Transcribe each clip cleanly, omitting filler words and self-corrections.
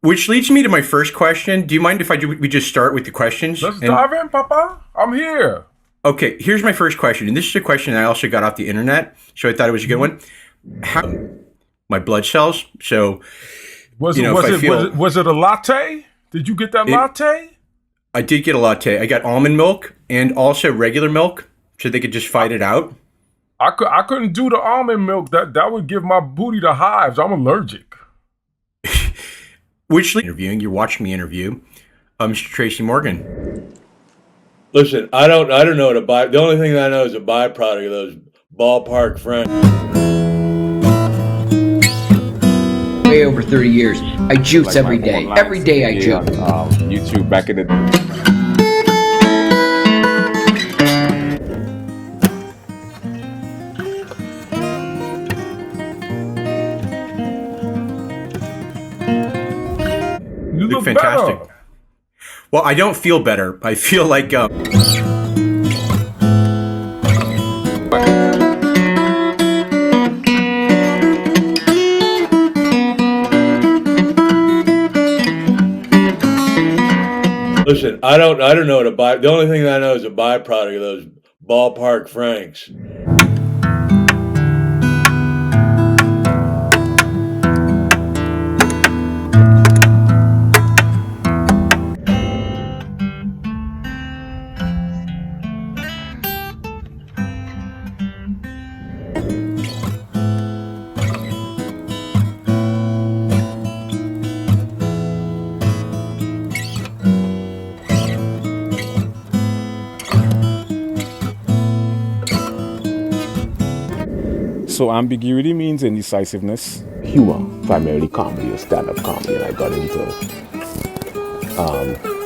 Which leads me to my first question. Do you mind if we just start with the questions? Let's dive in, Papa. I'm here. Okay, here's my first question. And this is a question I also got off the internet, so I thought it was a good one. How my blood cells? So, was it a latte? Did you get that latte? I did get a latte. I got almond milk and also regular milk, so they could just fight it out. I couldn't do the almond milk. That would give my booty the hives. I'm allergic. Which interviewing? You're watching the interview, Mr. Tracy Morgan. Listen, I don't know what the only thing that I know is a byproduct of those ballpark friends. Way over 30 years. I juice like every day. Every day I juice. YouTube back in the You look fantastic. Better. Well, I don't feel better. I feel like Listen, I don't know what the only thing that I know is a byproduct of those ballpark Franks. So ambiguity means indecisiveness. Humor, primarily comedy or stand-up comedy, and I got into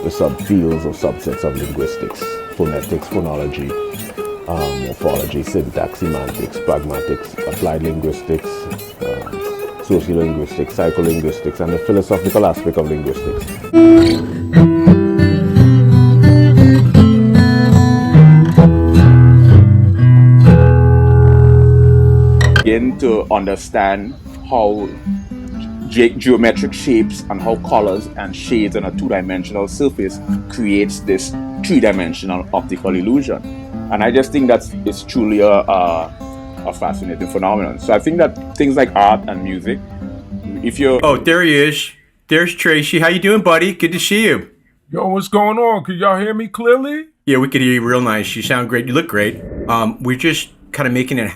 the subfields or subsets of linguistics, phonetics, phonology, morphology, syntax, semantics, pragmatics, applied linguistics, sociolinguistics, psycholinguistics, and the philosophical aspect of linguistics. Begin to understand how geometric shapes and how colors and shades on a two-dimensional surface creates this three-dimensional optical illusion. And I just think that it's truly a fascinating phenomenon. So I think that things like art and music, if you're... Oh, there he is. There's Tracy. How you doing, buddy? Good to see you. Yo, what's going on? Can y'all hear me clearly? Yeah, we could hear you real nice. You sound great. You look great. We're just kind of making it